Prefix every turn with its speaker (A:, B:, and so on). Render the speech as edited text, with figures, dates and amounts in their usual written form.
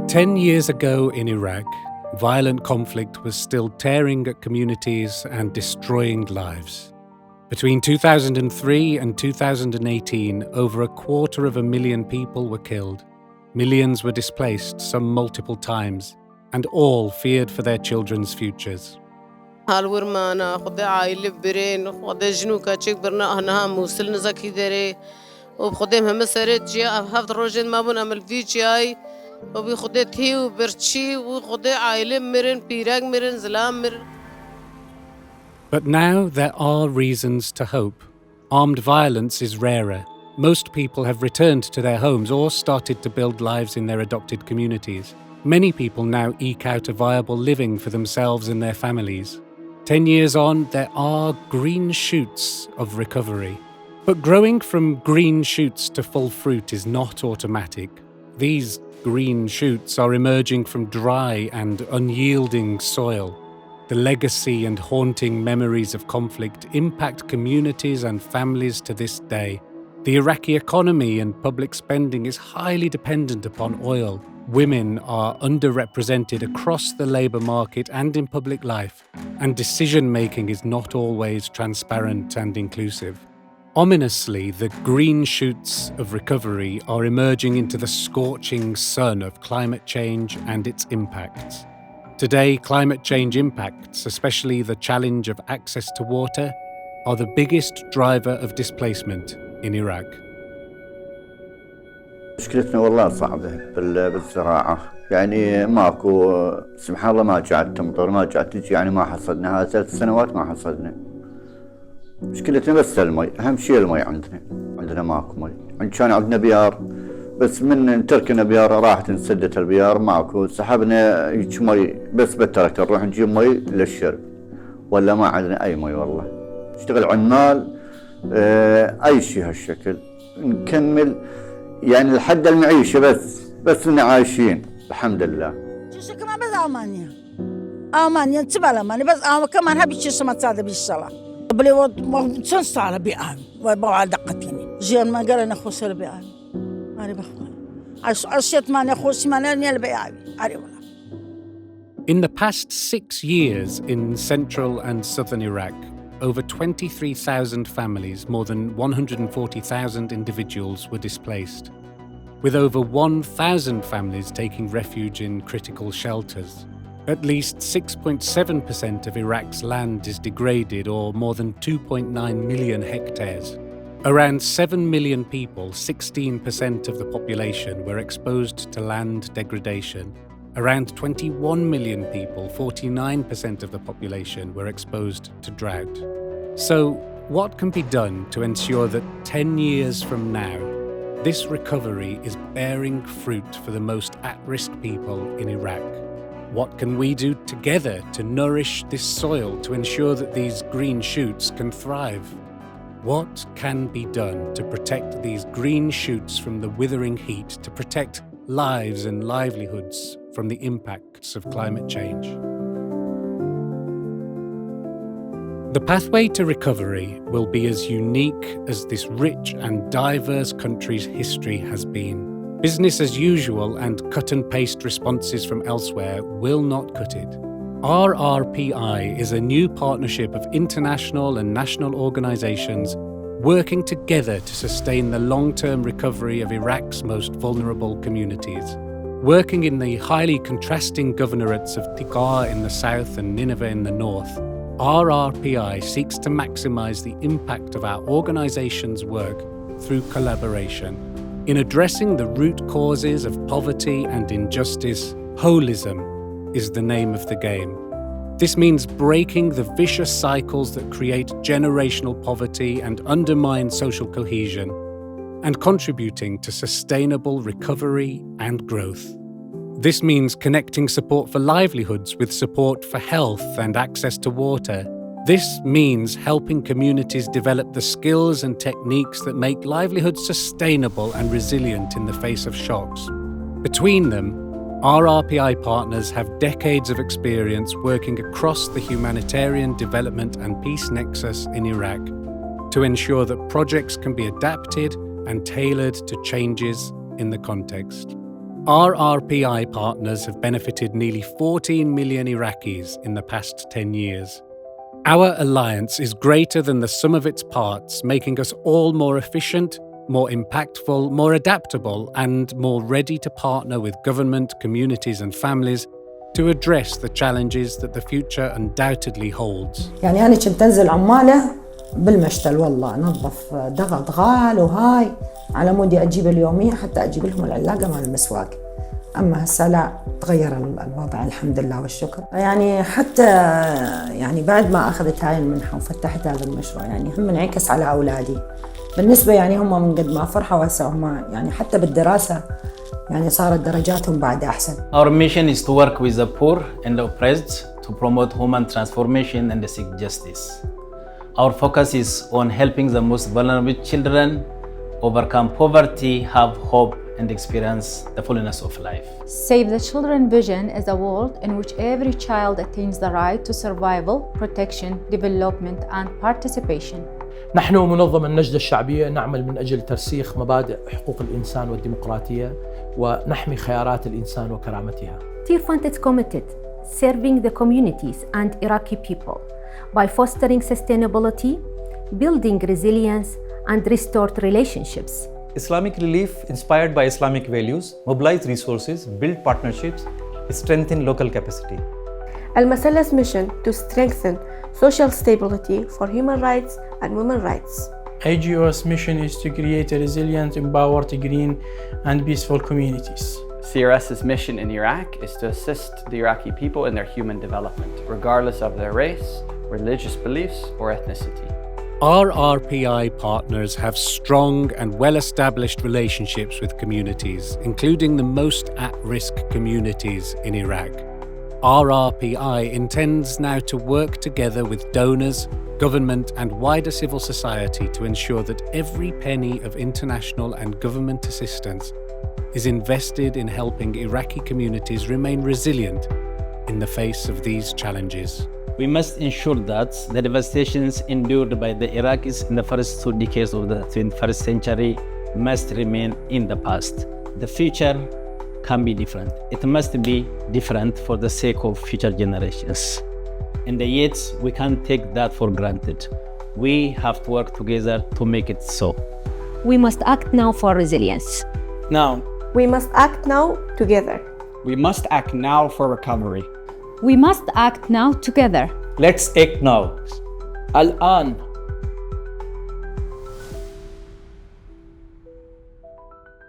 A: 10 years ago in Iraq, violent conflict was still tearing at communities and destroying lives. Between 2003 and 2018, over 250,000 people were killed. Millions were displaced, some multiple times, and all feared for their children's futures. But now there are reasons to hope. Armed violence is rarer. Most people have returned to their homes or started to build lives in their adopted communities. Many people now eke out a viable living for themselves and their families. 10 years on, there are green shoots of recovery. But growing from green shoots to full fruit is not automatic. These green shoots are emerging from dry and unyielding soil. The legacy and haunting memories of conflict impact communities and families to this day. The Iraqi economy and public spending is highly dependent upon oil. Women are underrepresented across the labour market and in public life, and decision-making is not always transparent and inclusive. Ominously, the green shoots of recovery are emerging into the scorching sun of climate change and its impacts. Today, climate change impacts, especially the challenge of access to water, are the biggest driver of displacement in Iraq.
B: مشكلتنا والله صعبة بالزراعة، يعني ماكو سبحان الله ما قاعد تمطر ما قاعد تجي، يعني ما حصدنا، هذه 3 سنوات ما حصدنا. مشكلتنا بس المي، أهم شيء المي عندنا ماكو مي، كان عندنا بيار بس من تركنا بيار راحت انسدت البيار ماكو، سحبنا هيك مي بس بالتركة نروح نجيب مي للشرب، ولا ما عندنا أي مي والله. نشتغل عمال أي شيء هالشكل، نكمل يعني لحد المعيشة بس إننا عايشين الحمد لله.
C: شو كمان بس ألمانيا تبع ألمانيا بس كمان هبي شو سمعت هذا بالصلاة. بلي ود سنص على بيان وبعد دقتني جيل ما قال أنا خوش البيان. أنا بخوان. عشت ما نخوش ما نلبيان.
A: In the past 6 years in central and southern Iraq, over 23,000 families, more than 140,000 individuals were displaced, with over 1,000 families taking refuge in critical shelters. At least 6.7% of Iraq's land is degraded, or more than 2.9 million hectares. Around 7 million people, 16% of the population, were exposed to land degradation. Around 21 million people, 49% of the population, were exposed to drought. So, what can be done to ensure that 10 years from now, this recovery is bearing fruit for the most at-risk people in Iraq? What can we do together to nourish this soil to ensure that these green shoots can thrive? What can be done to protect these green shoots from the withering heat, to protect lives and livelihoods from the impacts of climate change? The pathway to recovery will be as unique as this rich and diverse country's history has been. Business as usual and cut-and-paste responses from elsewhere will not cut it. RRPI is a new partnership of international and national organisations working together to sustain the long-term recovery of Iraq's most vulnerable communities. Working in the highly contrasting governorates of Tiqaa in the south and Nineveh in the north, RRPI seeks to maximise the impact of our organisation's work through collaboration. In addressing the root causes of poverty and injustice, holism is the name of the game. This means breaking the vicious cycles that create generational poverty and undermine social cohesion, and contributing to sustainable recovery and growth. This means connecting support for livelihoods with support for health and access to water. This means helping communities develop the skills and techniques that make livelihoods sustainable and resilient in the face of shocks. Between them, RRPI partners have decades of experience working across the humanitarian development and peace nexus in Iraq to ensure that projects can be adapted and tailored to changes in the context. RRPI partners have benefited nearly 14 million Iraqis in the past 10 years. Our alliance is greater than the sum of its parts, making us all more efficient, more impactful, more adaptable, and more ready to partner with government, communities, and families to address the challenges that the future undoubtedly holds.
D: يعني أنا كنت أنزل عمالة بالمشتل والله نظف ضغط غال وهاي على مودي أجيب اليومية حتى أجيب لهم العلاقة مع المسواق. أما هسه لا تغير الوضع الحمد لله والشكر. يعني حتى يعني بعد ما أخذت هاي المنحة وفتحت هذا المشروع يعني هم انعكس على أولادي. بالنسبة يعني هم من قد ما فرحوا وهسه هم يعني حتى بالدراسة يعني صارت درجاتهم بعد أحسن.
E: Our mission is to work with the poor and the oppressed to promote human transformation and seek justice. Our focus is on helping the most vulnerable children overcome poverty, have hope, and experience the fullness of life.
F: Save the Children vision is a world in which every child attains the right to survival, protection, development, and participation.
G: نحن منظمة النجدة الشعبية نعمل من أجل ترسيخ مبادئ حقوق الإنسان والديمقراطية ونحمي خيارات الإنسان وكرامتها.
H: Tearfund is committed serving the communities and Iraqi people by fostering sustainability, building resilience, and restored relationships.
I: Islamic Relief, inspired by Islamic values, mobilize resources, build partnerships, strengthen local capacity.
J: Masalla's mission to strengthen social stability for human rights and women's rights.
K: NGOs' mission is to create a resilient, empowered, green, and peaceful communities.
L: CRS's mission in Iraq is to assist the Iraqi people in their human development, regardless of their race, religious beliefs, or ethnicity.
A: RRPI partners have strong and well-established relationships with communities, including the most at-risk communities in Iraq. RRPI intends now to work together with donors, government, and wider civil society to ensure that every penny of international and government assistance is invested in helping Iraqi communities remain resilient in the face of these challenges.
E: We must ensure that the devastations endured by the Iraqis in the first 2 decades of the 21st century must remain in the past. The future can be different. It must be different for the sake of future generations. And yet, we can't take that for granted. We have to work together to make it so.
H: We must act now for resilience.
K: Now,
J: We must act now together.
L: We must act now for recovery.
F: We must act now together.
I: Let's act now.
K: الآن